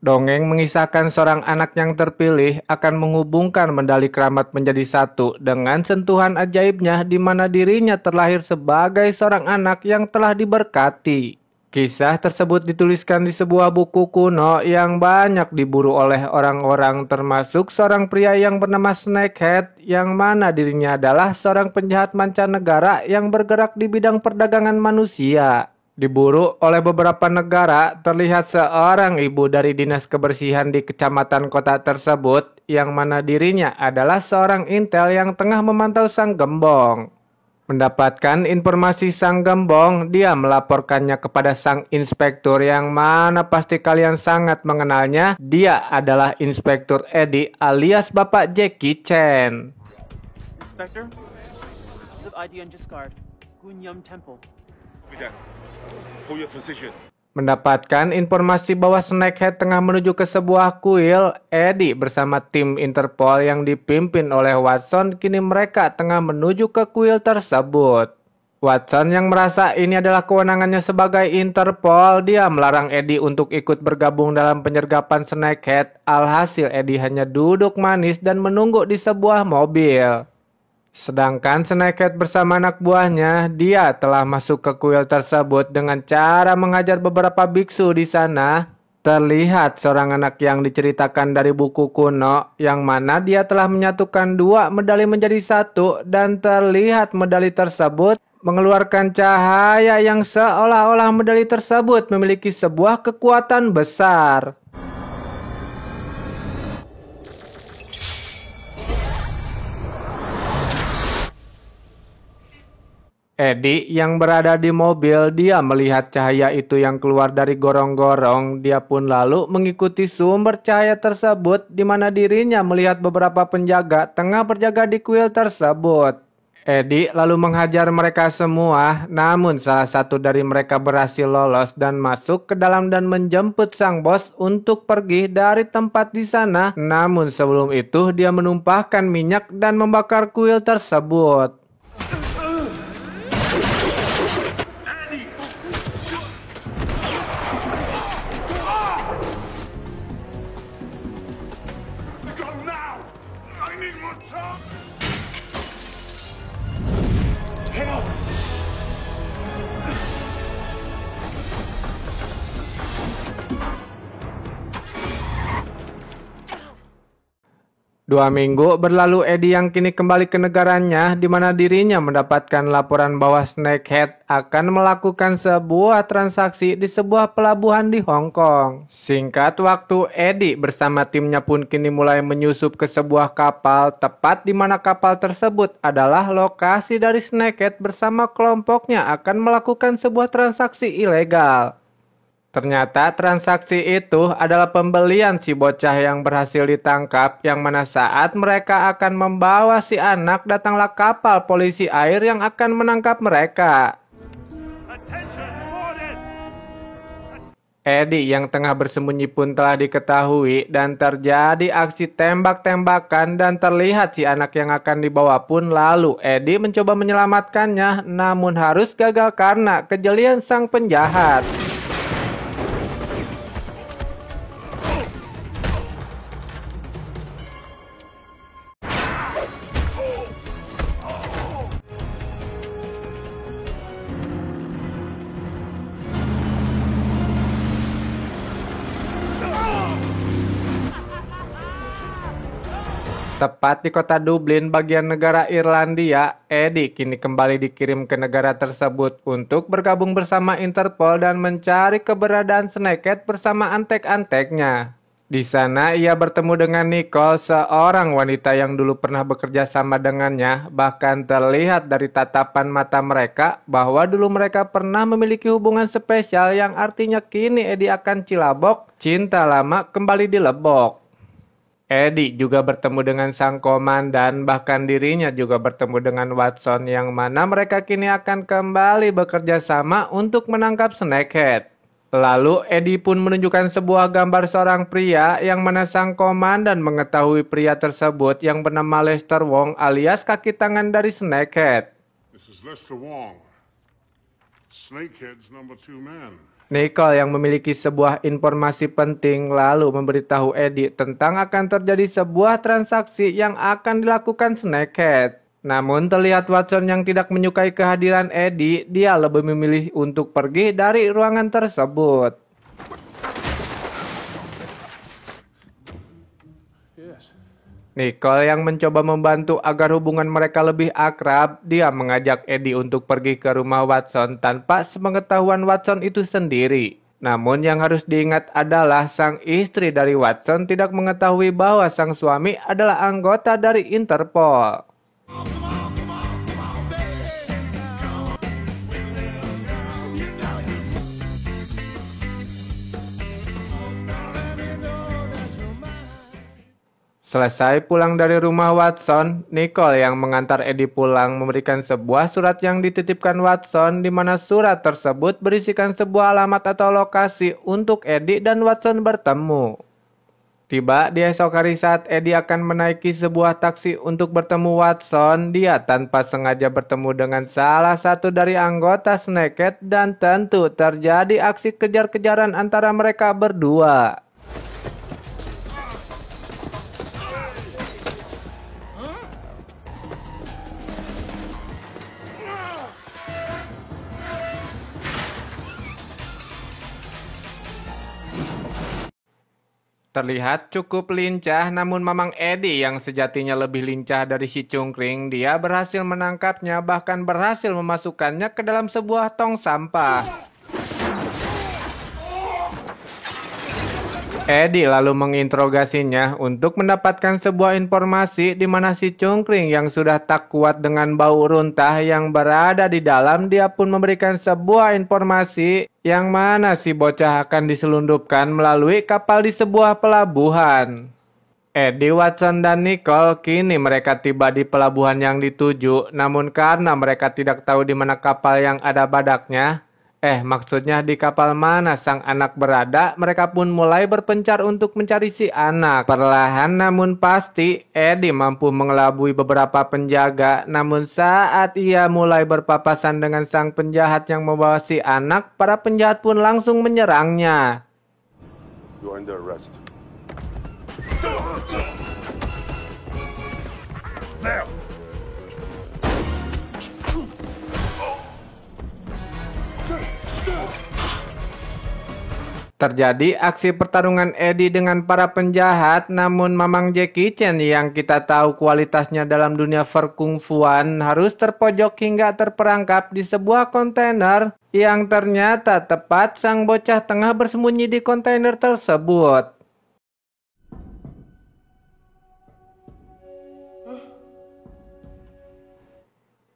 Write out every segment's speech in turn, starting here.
Dongeng mengisahkan seorang anak yang terpilih akan menghubungkan medali keramat menjadi satu dengan sentuhan ajaibnya di mana dirinya terlahir sebagai seorang anak yang telah diberkati. Kisah tersebut dituliskan di sebuah buku kuno yang banyak diburu oleh orang-orang termasuk seorang pria yang bernama Snakehead yang mana dirinya adalah seorang penjahat mancanegara yang bergerak di bidang perdagangan manusia. Diburu oleh beberapa negara, terlihat seorang ibu dari dinas kebersihan di kecamatan kota tersebut, yang mana dirinya adalah seorang intel yang tengah memantau sang gembong. Mendapatkan informasi sang gembong, dia melaporkannya kepada sang inspektur yang mana pasti kalian sangat mengenalnya. Dia adalah Inspektur Eddie alias Bapak Jackie Chan. Inspector, the ID on discard, Gunyam Temple. Hold your position. Mendapatkan informasi bahwa Snakehead tengah menuju ke sebuah kuil, Eddie bersama tim Interpol yang dipimpin oleh Watson kini mereka tengah menuju ke kuil tersebut. Watson yang merasa ini adalah kewenangannya sebagai Interpol, dia melarang Eddie untuk ikut bergabung dalam penyergapan Snakehead. Alhasil Eddie hanya duduk manis dan menunggu di sebuah mobil. Sedangkan Snakehead bersama anak buahnya, dia telah masuk ke kuil tersebut dengan cara menghajar beberapa biksu di sana. Terlihat seorang anak yang diceritakan dari buku kuno, yang mana dia telah menyatukan dua medali menjadi satu, dan terlihat medali tersebut mengeluarkan cahaya yang seolah-olah medali tersebut memiliki sebuah kekuatan besar. Eddie yang berada di mobil, dia melihat cahaya itu yang keluar dari gorong-gorong. Dia pun lalu mengikuti sumber cahaya tersebut di mana dirinya melihat beberapa penjaga tengah berjaga di kuil tersebut. Eddie lalu menghajar mereka semua, namun salah satu dari mereka berhasil lolos dan masuk ke dalam dan menjemput sang bos untuk pergi dari tempat di sana. Namun sebelum itu dia menumpahkan minyak dan membakar kuil tersebut. Dua minggu berlalu, Eddie yang kini kembali ke negaranya, di mana dirinya mendapatkan laporan bahwa Snakehead akan melakukan sebuah transaksi di sebuah pelabuhan di Hong Kong. Singkat waktu, Eddie bersama timnya pun kini mulai menyusup ke sebuah kapal, tepat di mana kapal tersebut adalah lokasi dari Snakehead bersama kelompoknya akan melakukan sebuah transaksi ilegal. Ternyata transaksi itu adalah pembelian si bocah yang berhasil ditangkap, yang mana saat mereka akan membawa si anak, datanglah kapal polisi air yang akan menangkap mereka. Eddie yang tengah bersembunyi pun telah diketahui dan terjadi aksi tembak-tembakan dan terlihat si anak yang akan dibawa pun lalu Eddie mencoba menyelamatkannya, namun harus gagal karena kejelian sang penjahat. Tepat di kota Dublin, bagian negara Irlandia, Eddie kini kembali dikirim ke negara tersebut untuk bergabung bersama Interpol dan mencari keberadaan Snakehead bersama antek-anteknya. Di sana ia bertemu dengan Nicole, seorang wanita yang dulu pernah bekerja sama dengannya. Bahkan terlihat dari tatapan mata mereka bahwa dulu mereka pernah memiliki hubungan spesial yang artinya kini Eddie akan cilabok, cinta lama kembali dilebok. Eddie juga bertemu dengan sang komandan, bahkan dirinya juga bertemu dengan Watson yang mana mereka kini akan kembali bekerja sama untuk menangkap Snakehead. Lalu Eddie pun menunjukkan sebuah gambar seorang pria yang mana sang komandan mengetahui pria tersebut yang bernama Lester Wong alias kaki tangan dari Snakehead. This is Lester Wong, Snakehead's #2 man. Nicole yang memiliki sebuah informasi penting lalu memberitahu Eddie tentang akan terjadi sebuah transaksi yang akan dilakukan Snakehead. Namun terlihat Watson yang tidak menyukai kehadiran Eddie, dia lebih memilih untuk pergi dari ruangan tersebut. Nicole yang mencoba membantu agar hubungan mereka lebih akrab, dia mengajak Eddie untuk pergi ke rumah Watson tanpa sepengetahuan Watson itu sendiri. Namun yang harus diingat adalah sang istri dari Watson tidak mengetahui bahwa sang suami adalah anggota dari Interpol. Selesai pulang dari rumah Watson, Nicole yang mengantar Eddie pulang memberikan sebuah surat yang dititipkan Watson di mana surat tersebut berisikan sebuah alamat atau lokasi untuk Eddie dan Watson bertemu. Tiba di esok hari saat Eddie akan menaiki sebuah taksi untuk bertemu Watson, dia tanpa sengaja bertemu dengan salah satu dari anggota Snakehead dan tentu terjadi aksi kejar-kejaran antara mereka berdua. Terlihat cukup lincah, namun Mamang Eddie yang sejatinya lebih lincah dari si cungkring, dia berhasil menangkapnya bahkan berhasil memasukkannya ke dalam sebuah tong sampah. Eddie lalu menginterogasinya untuk mendapatkan sebuah informasi di mana si cungkring yang sudah tak kuat dengan bau runtah yang berada di dalam, dia pun memberikan sebuah informasi yang mana si bocah akan diselundupkan melalui kapal di sebuah pelabuhan. Eddie, Watson, dan Nicole kini mereka tiba di pelabuhan yang dituju, namun karena mereka tidak tahu di mana kapal yang ada badaknya, maksudnya di kapal mana sang anak berada, mereka pun mulai berpencar untuk mencari si anak. Perlahan namun pasti, Eddie mampu mengelabui beberapa penjaga, namun saat ia mulai berpapasan dengan sang penjahat yang membawa si anak, para penjahat pun langsung menyerangnya. You are under arrest. There. Terjadi aksi pertarungan Eddie dengan para penjahat, namun Mamang Jackie Chan yang kita tahu kualitasnya dalam dunia perkungfuan harus terpojok hingga terperangkap di sebuah kontainer yang ternyata tepat sang bocah tengah bersembunyi di kontainer tersebut.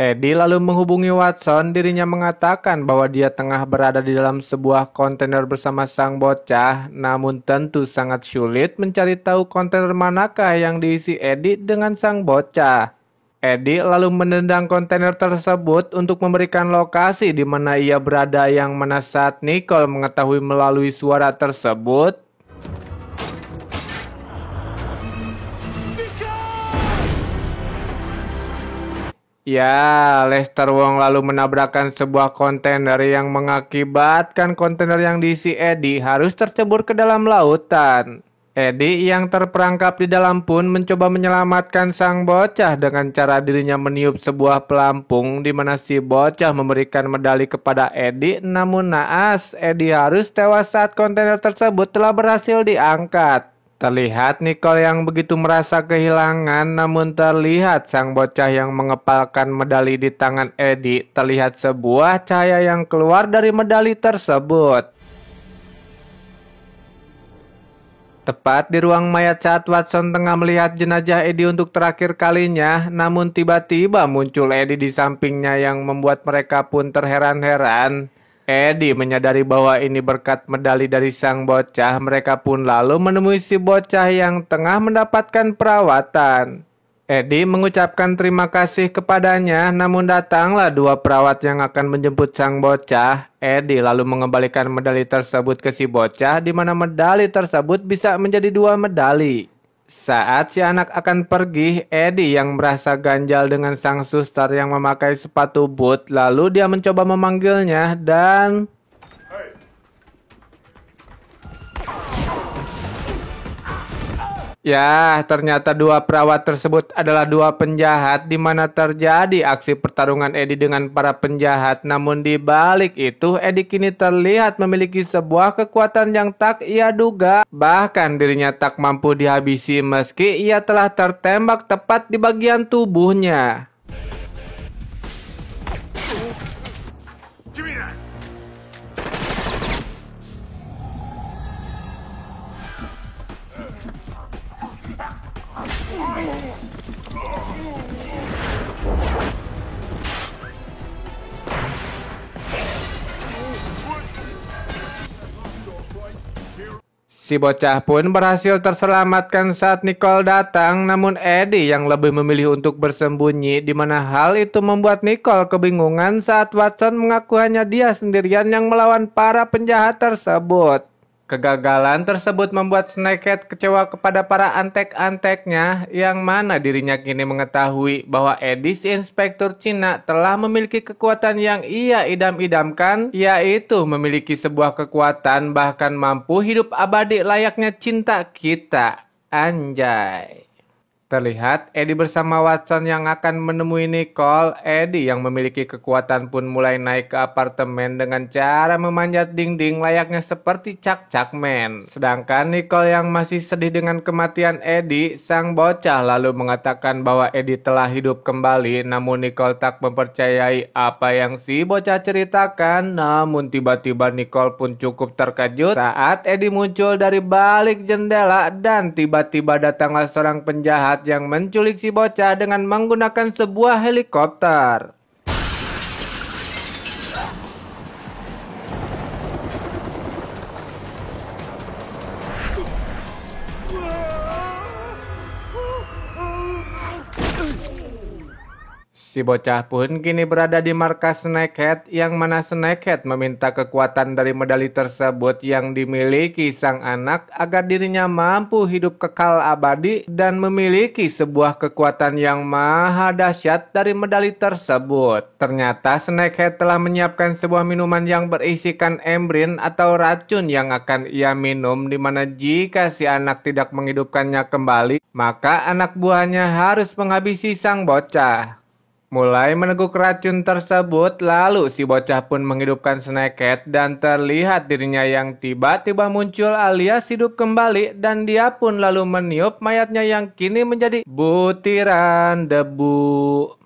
Eddie lalu menghubungi Watson, dirinya mengatakan bahwa dia tengah berada di dalam sebuah kontainer bersama sang bocah, namun tentu sangat sulit mencari tahu kontainer manakah yang diisi Eddie dengan sang bocah. Eddie lalu menendang kontainer tersebut untuk memberikan lokasi di mana ia berada, yang mana saat Nicole mengetahui melalui suara tersebut, ya, Lester Wong lalu menabrakkan sebuah kontainer yang mengakibatkan kontainer yang diisi Eddie harus tercebur ke dalam lautan. Eddie yang terperangkap di dalam pun mencoba menyelamatkan sang bocah dengan cara dirinya meniup sebuah pelampung di mana si bocah memberikan medali kepada Eddie, namun naas, Eddie harus tewas saat kontainer tersebut telah berhasil diangkat. Terlihat Nicole yang begitu merasa kehilangan, namun terlihat sang bocah yang mengepalkan medali di tangan Eddie. Terlihat sebuah cahaya yang keluar dari medali tersebut. Tepat di ruang mayat saat Watson tengah melihat jenazah Eddie untuk terakhir kalinya, namun tiba-tiba muncul Eddie di sampingnya yang membuat mereka pun terheran-heran. Eddie menyadari bahwa ini berkat medali dari sang bocah. Mereka pun lalu menemui si bocah yang tengah mendapatkan perawatan. Eddie mengucapkan terima kasih kepadanya, namun datanglah dua perawat yang akan menjemput sang bocah. Eddie lalu mengembalikan medali tersebut ke si bocah, di mana medali tersebut bisa menjadi dua medali. Saat si anak akan pergi, Eddie yang merasa ganjal dengan sang suster yang memakai sepatu boot, lalu dia mencoba memanggilnya dan... Hey, Ya, ternyata dua perawat tersebut adalah dua penjahat di mana terjadi aksi pertarungan Eddie dengan para penjahat. Namun di balik itu, Eddie kini terlihat memiliki sebuah kekuatan yang tak ia duga. Bahkan dirinya tak mampu dihabisi meski ia telah tertembak tepat di bagian tubuhnya. Give me that. Si bocah pun berhasil terselamatkan saat Nicole datang, namun Eddie yang lebih memilih untuk bersembunyi, di mana hal itu membuat Nicole kebingungan saat Watson mengaku hanya dia sendirian yang melawan para penjahat tersebut. Kegagalan tersebut membuat Snakehead kecewa kepada para antek-anteknya, yang mana dirinya kini mengetahui bahwa Eddie si inspektur Cina telah memiliki kekuatan yang ia idam-idamkan, yaitu memiliki sebuah kekuatan bahkan mampu hidup abadi layaknya cinta kita. Anjay. Terlihat Eddie bersama Watson yang akan menemui Nicole. Eddie yang memiliki kekuatan pun mulai naik ke apartemen dengan cara memanjat dinding layaknya seperti Cak-Cak Man. Sedangkan Nicole yang masih sedih dengan kematian Eddie, sang bocah lalu mengatakan bahwa Eddie telah hidup kembali. Namun Nicole tak mempercayai apa yang si bocah ceritakan. Namun tiba-tiba Nicole pun cukup terkejut saat Eddie muncul dari balik jendela dan tiba-tiba datanglah seorang penjahat yang menculik si bocah dengan menggunakan sebuah helikopter. Si bocah pun kini berada di markas Snakehead, yang mana Snakehead meminta kekuatan dari medali tersebut yang dimiliki sang anak agar dirinya mampu hidup kekal abadi dan memiliki sebuah kekuatan yang maha dahsyat dari medali tersebut. Ternyata Snakehead telah menyiapkan sebuah minuman yang berisikan embrin atau racun yang akan ia minum, di mana jika si anak tidak menghidupkannya kembali, maka anak buahnya harus menghabisi sang bocah. Mulai meneguk racun tersebut, lalu si bocah pun menghidupkan Snakehead dan terlihat dirinya yang tiba-tiba muncul alias hidup kembali, dan dia pun lalu meniup mayatnya yang kini menjadi butiran debu.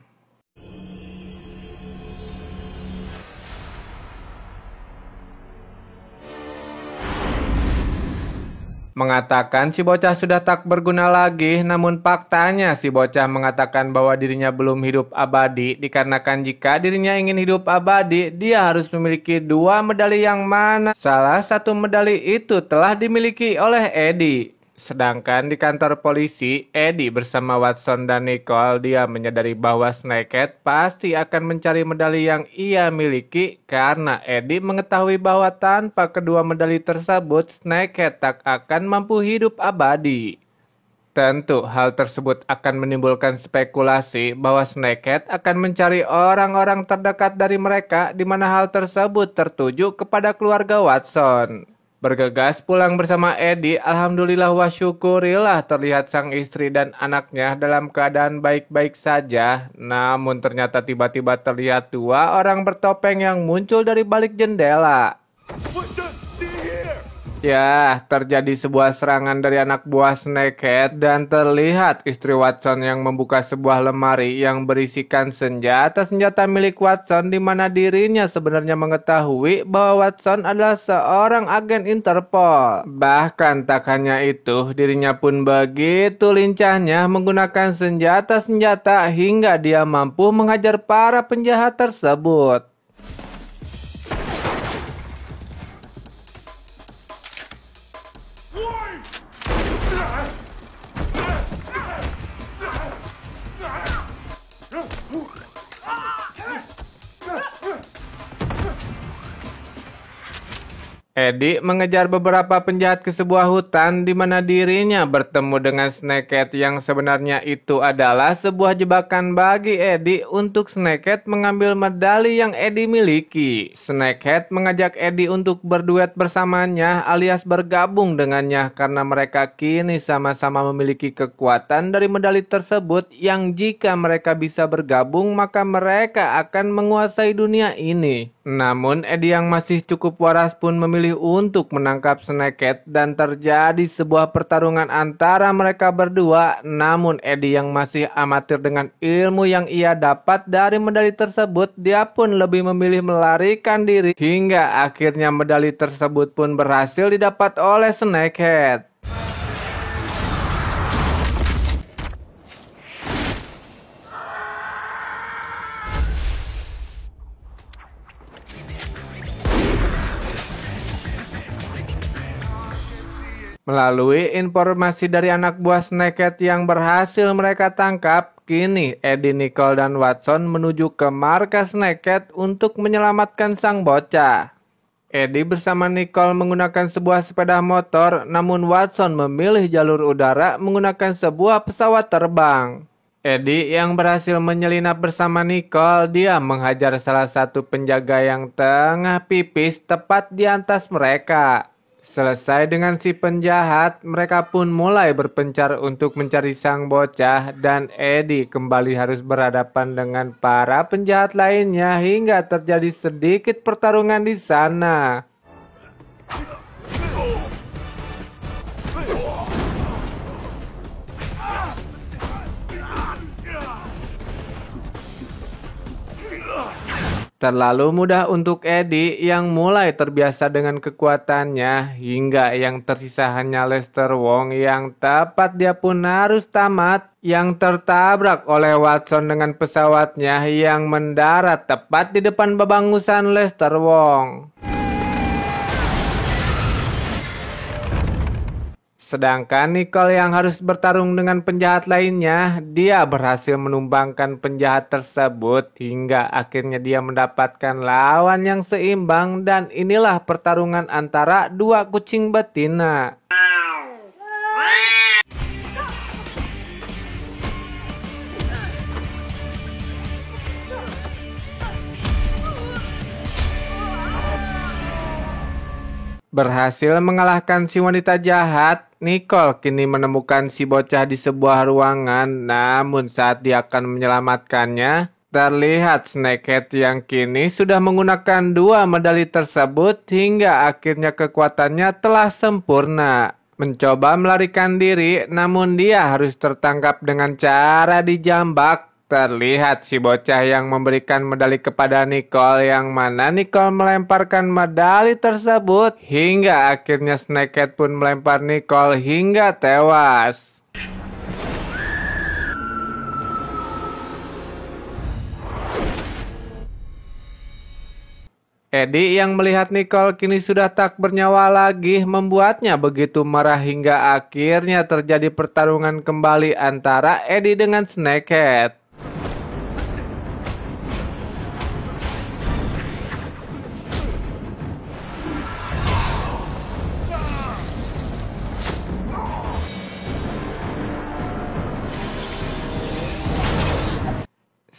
Mengatakan si bocah sudah tak berguna lagi, namun faktanya si bocah mengatakan bahwa dirinya belum hidup abadi, dikarenakan jika dirinya ingin hidup abadi, dia harus memiliki dua medali yang mana salah satu medali itu telah dimiliki oleh Eddie. Sedangkan di kantor polisi, Eddie bersama Watson dan Nicole dia menyadari bahwa Snakehead pasti akan mencari medali yang ia miliki, karena Eddie mengetahui bahwa tanpa kedua medali tersebut Snakehead tak akan mampu hidup abadi. Tentu hal tersebut akan menimbulkan spekulasi bahwa Snakehead akan mencari orang-orang terdekat dari mereka, di mana hal tersebut tertuju kepada keluarga Watson. Bergegas pulang bersama Eddie, alhamdulillah wa syukurillah terlihat sang istri dan anaknya dalam keadaan baik-baik saja. Namun ternyata tiba-tiba terlihat dua orang bertopeng yang muncul dari balik jendela. Ya, terjadi sebuah serangan dari anak buah Snakehead dan terlihat istri Watson yang membuka sebuah lemari yang berisikan senjata-senjata milik Watson, di mana dirinya sebenarnya mengetahui bahwa Watson adalah seorang agen Interpol. Bahkan tak hanya itu, dirinya pun begitu lincahnya menggunakan senjata-senjata hingga dia mampu menghajar para penjahat tersebut. Eddie mengejar beberapa penjahat ke sebuah hutan di mana dirinya bertemu dengan Snakehead yang sebenarnya itu adalah sebuah jebakan bagi Eddie untuk Snakehead mengambil medali yang Eddie miliki. Snakehead mengajak Eddie untuk berduet bersamanya alias bergabung dengannya karena mereka kini sama-sama memiliki kekuatan dari medali tersebut yang jika mereka bisa bergabung maka mereka akan menguasai dunia ini. Namun Eddie yang masih cukup waras pun memilih untuk menangkap Snakehead dan terjadi sebuah pertarungan antara mereka berdua. Namun Eddie yang masih amatir dengan ilmu yang ia dapat dari medali tersebut, dia pun lebih memilih melarikan diri hingga akhirnya medali tersebut pun berhasil didapat oleh Snakehead. Melalui informasi dari anak buah Snakehead yang berhasil mereka tangkap, kini Eddie, Nicole, dan Watson menuju ke markas Snakehead untuk menyelamatkan sang bocah. Eddie bersama Nicole menggunakan sebuah sepeda motor, namun Watson memilih jalur udara menggunakan sebuah pesawat terbang. Eddie yang berhasil menyelinap bersama Nicole, dia menghajar salah satu penjaga yang tengah pipis tepat di atas mereka. Selesai dengan si penjahat, mereka pun mulai berpencar untuk mencari sang bocah dan Eddie kembali harus berhadapan dengan para penjahat lainnya hingga terjadi sedikit pertarungan di sana. Terlalu mudah untuk Eddie yang mulai terbiasa dengan kekuatannya hingga yang tersisa hanya Lester Wong yang tepat dia pun harus tamat yang tertabrak oleh Watson dengan pesawatnya yang mendarat tepat di depan babangusan Lester Wong. Sedangkan Nicole yang harus bertarung dengan penjahat lainnya, dia berhasil menumbangkan penjahat tersebut hingga akhirnya dia mendapatkan lawan yang seimbang dan inilah pertarungan antara dua kucing betina. Berhasil mengalahkan si wanita jahat, Nicole kini menemukan si bocah di sebuah ruangan. Namun saat dia akan menyelamatkannya, terlihat Snakehead yang kini sudah menggunakan dua medali tersebut hingga akhirnya kekuatannya telah sempurna. Mencoba melarikan diri, namun dia harus tertangkap dengan cara dijambak. Terlihat si bocah yang memberikan medali kepada Nicole yang mana Nicole melemparkan medali tersebut hingga akhirnya Snakehead pun melempar Nicole hingga tewas. Eddie yang melihat Nicole kini sudah tak bernyawa lagi membuatnya begitu marah hingga akhirnya terjadi pertarungan kembali antara Eddie dengan Snakehead.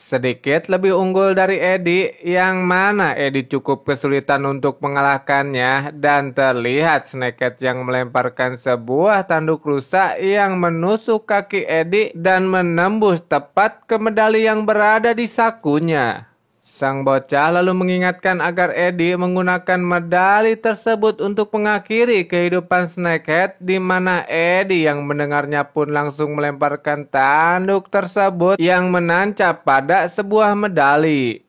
Sedikit lebih unggul dari Eddie, yang mana Eddie cukup kesulitan untuk mengalahkannya dan terlihat Snakehead yang melemparkan sebuah tanduk rusa yang menusuk kaki Eddie dan menembus tepat ke medali yang berada di sakunya. Sang bocah lalu mengingatkan agar Eddie menggunakan medali tersebut untuk mengakhiri kehidupan Snakehead, di mana Eddie yang mendengarnya pun langsung melemparkan tanduk tersebut yang menancap pada sebuah medali.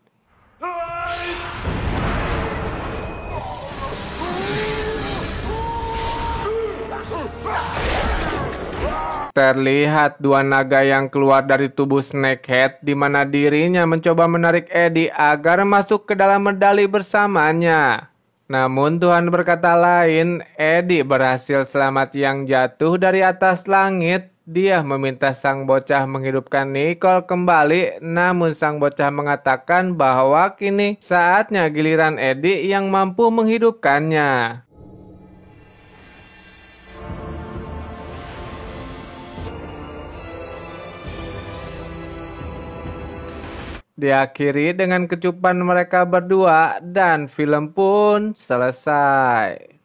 Terlihat dua naga yang keluar dari tubuh Snakehead di mana dirinya mencoba menarik Eddie agar masuk ke dalam medali bersamanya. Namun Tuhan berkata lain, Eddie berhasil selamat yang jatuh dari atas langit. Dia meminta sang bocah menghidupkan Nicole kembali, namun sang bocah mengatakan bahwa kini saatnya giliran Eddie yang mampu menghidupkannya. Diakhiri dengan kecupan mereka berdua dan film pun selesai.